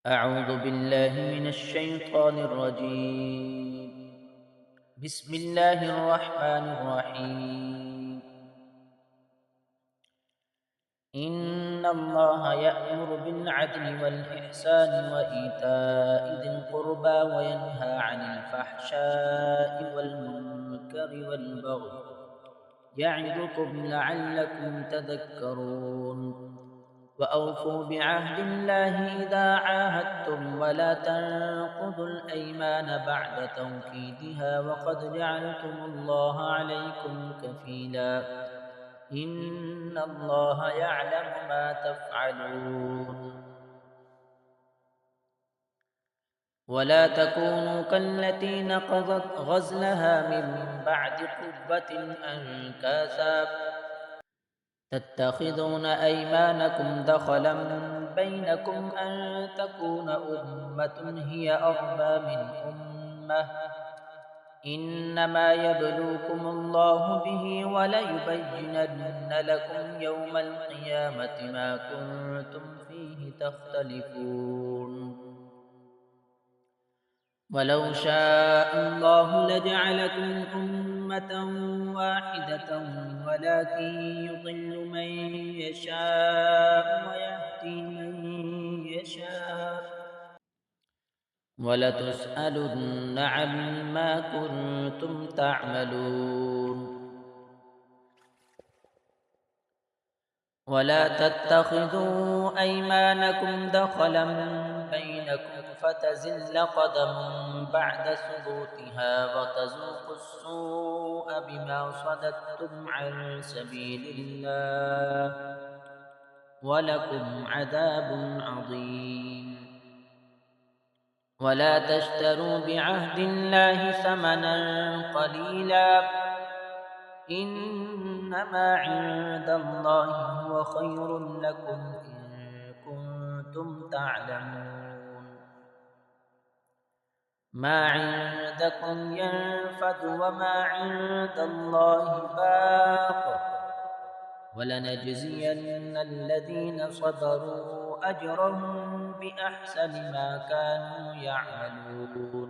أعوذ بالله من الشيطان الرجيم. بسم الله الرحمن الرحيم. إن الله يأمر بالعدل والإحسان وإيتاء ذي القربى وينهى عن الفحشاء والمنكر والبغي يعظكم لعلكم تذكرون. وأوفوا بعهد الله إذا عاهدتم ولا تنقضوا الأيمان بعد توكيدها وقد جعلتم الله عليكم كفيلا إن الله يعلم ما تفعلون. ولا تكونوا كالتي نقضت غزلها من بعد قوة أنكاثا تتخذون أيمانكم دخلا بينكم أن تكون أمة هي أربى من أمة إنما يبلوكم الله به وليبينن لكم يوم القيامة ما كنتم فيه تختلفون. ولو شاء الله لجعلكم أمة واحدة ولكن يضل من يشاء ويهدي من يشاء ولتسألن عما كنتم تعملون. ولا تتخذوا أيمانكم دخلا بينكم فتزل قدم بعد ثبوتها وتذوقوا السوء بما صددتم عن سبيل الله ولكم عذاب عظيم. ولا تشتروا بعهد الله ثمنا قليلا إنما عند الله هو خير لكم إن كنتم تعلمون. ما عندكم ينفد وما عند الله باق ولنجزين الذين صبروا أجرهم بأحسن ما كانوا يعملون.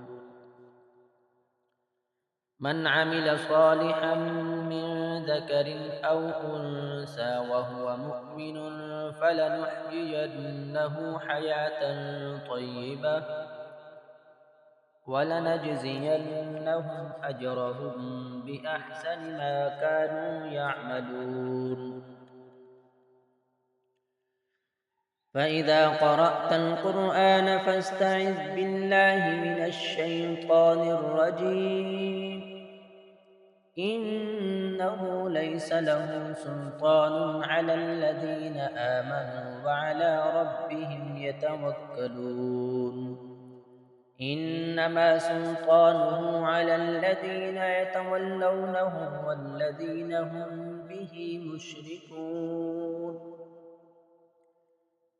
من عمل صالحا من ذكر أو أنثى وهو مؤمن فلنحيينه حياة طيبة ولنجزينهم أجرهم بأحسن ما كانوا يعملون. فإذا قرأت القرآن فاستعذ بالله من الشيطان الرجيم إنه ليس له سلطان على الذين آمنوا وعلى ربهم يتوكلون. إنما سلطانه على الذين يتولونه والذين هم به مشركون.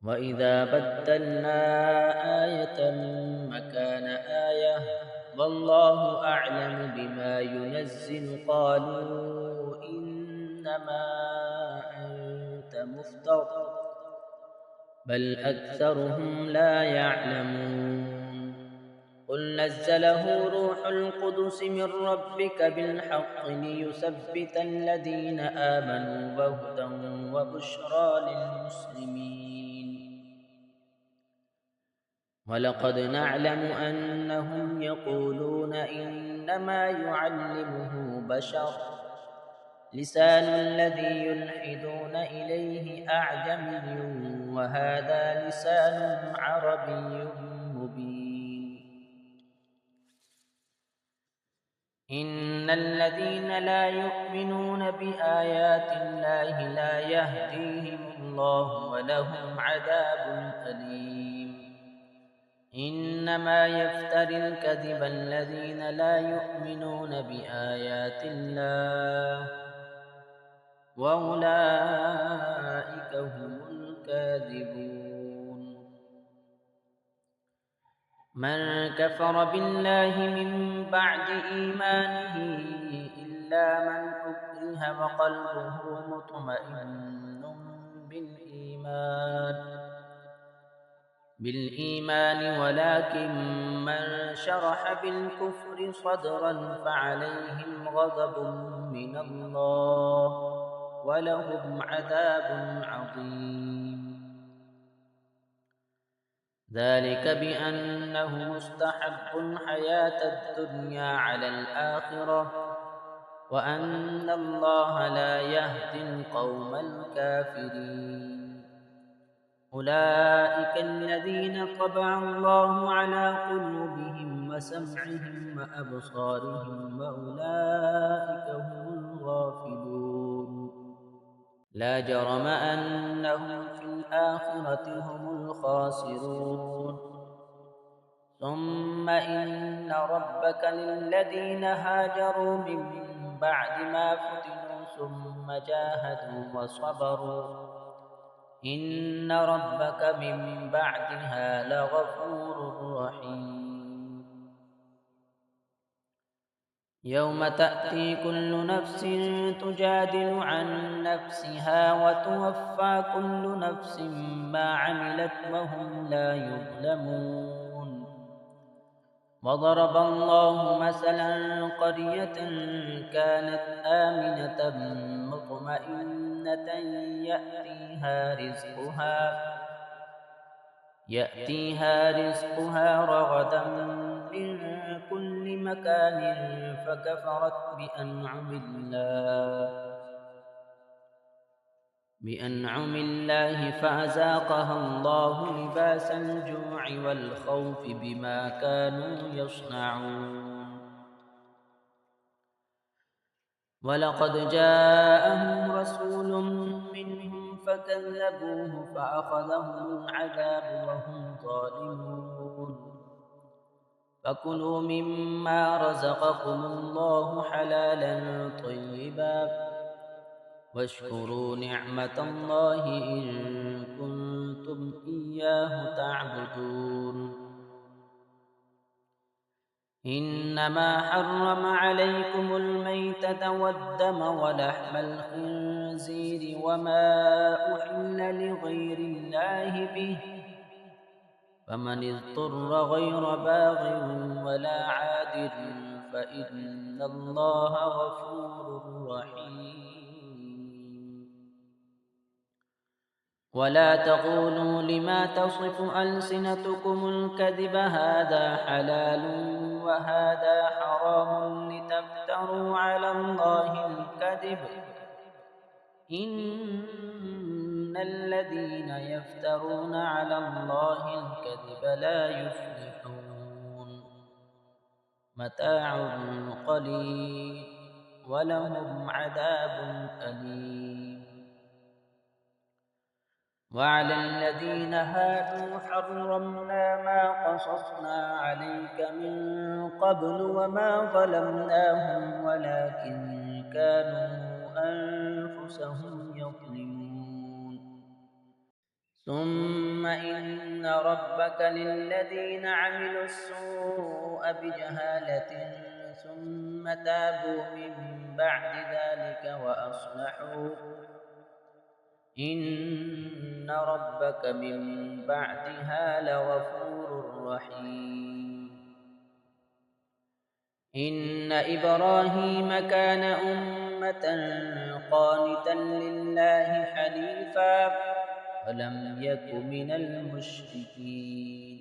وإذا بدلنا آية مكان آية والله أعلم بما ينزل قالوا إنما أنت مفتر بل أكثرهم لا يعلمون. قل نزله روح القدس من ربك بالحق ليثبت الذين آمنوا وهدى وبشرى للمسلمين. ولقد نعلم أنهم يقولون إنما يعلمه بشر لسان الذي يلحدون إليه أعجمي وهذا لسان عربي مبين. إن الذين لا يؤمنون بآيات الله لا يهديهم الله ولهم عذاب أليم. إنما يفتري الكذب الذين لا يؤمنون بآيات الله وأولئك هم الكاذبون. من كفر بالله من بعد إيمانه إلا من أكره وقلبه مطمئن بالإيمان بالإيمان ولكن من شرح بالكفر صدرا فعليهم غضب من الله ولهم عذاب عظيم. ذلك بأنه مستحب الحياة الدنيا على الآخرة وأن الله لا يهدي القوم الكافرين. أولئك الذين طبع الله على قلوبهم وسمعهم وأبصارهم وأولئك هم الغافلون. لا جرم أنهم في الآخرة هم الخاسرون. ثم إن ربك للذين هاجروا من بعد ما فتنوا ثم جاهدوا وصبروا إن ربك من بعدها لغفور رحيم. يوم تأتي كل نفس تجادل عن نفسها وتوفى كل نفس ما عملت وهم لا يظلمون. وضرب الله مثلا قرية كانت آمنة مطمئنة يأتيها رزقها رغدا من كل مكان فكفرت بأنعم الله فأذاقها الله لباس الجوع والخوف بما كانوا يصنعون. ولقد جاءهم رسول منهم فكذبوه فأخذهم العذاب وهم ظالمون. فكلوا مما رزقكم الله حلالا طيبا واشكروا نعمة الله إن كنتم إياه تعبدون. إنما حرم عليكم الميتة والدم ولحم الخنزير وما أحل لغير الله به فمن اضطر غير باغ ولا عاد فإن الله غفور رحيم. ولا تقولوا لما تصف ألسنتكم الكذب هذا حلال وهذا حرام لتفتروا على الله الكذب إن الذين يفترون على الله الكذب لا يفلحون. متاع قليل ولهم عذاب أليم. وعلى الذين هادوا حرمنا ما قصصنا عليك من قبل وما ظلمناهم ولكن كانوا أنفسهم يظلمون. ثم إن ربك للذين عملوا السوء بجهالة ثم تابوا من بعد ذلك وأصلحوا إن ربك من بعدها لغفور رحيم. إن إبراهيم كان أمة قانتا لله حنيفا ولم يك من المشركين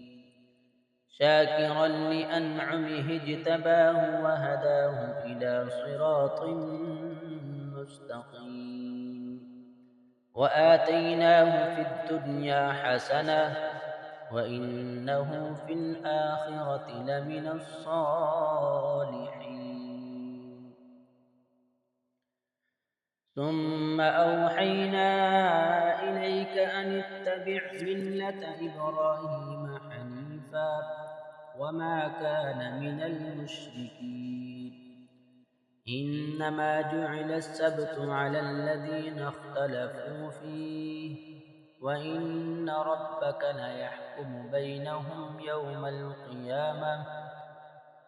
شاكرا لأنعمه اجتباه وهداه إلى صراط مستقيم. وآتيناه في الدنيا حسنة وإنه في الآخرة لمن الصالحين. ثم أوحينا إليك أن اتبع ملة إبراهيم حنيفا وما كان من المشركين. إنما جعل السبت على الذين اختلفوا فيه وإن ربك ليحكم بينهم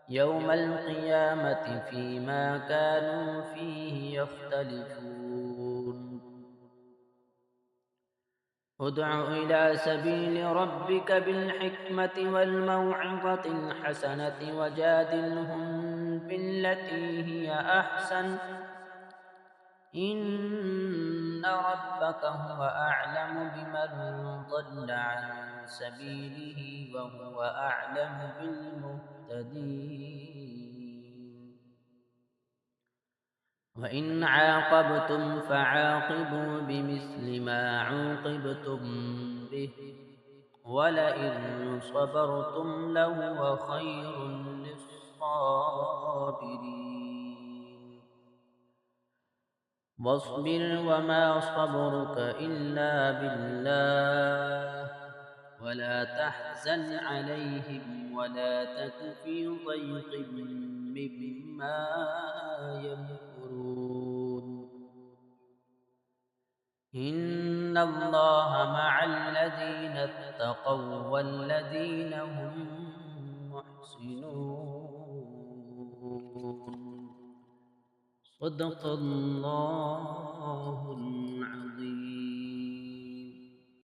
يوم القيامة فيما كانوا فيه يختلفون. ادع إلى سبيل ربك بالحكمة والموعظة الحسنة وجادلهم بالتي هي أحسن إن ربك هو أعلم بمن ضل عن سبيله وهو أعلم بالمهتدين وإن عاقبتم فعاقبوا بمثل ما عوقبتم به ولئن صبرتم لهو خير للصابرين واصبر وما صبرك إلا بالله ولا تحزن عليهم ولا تك في ضيق مما يمكرون إن الله مع الذين اتقوا والذين هم محسنون صدق الله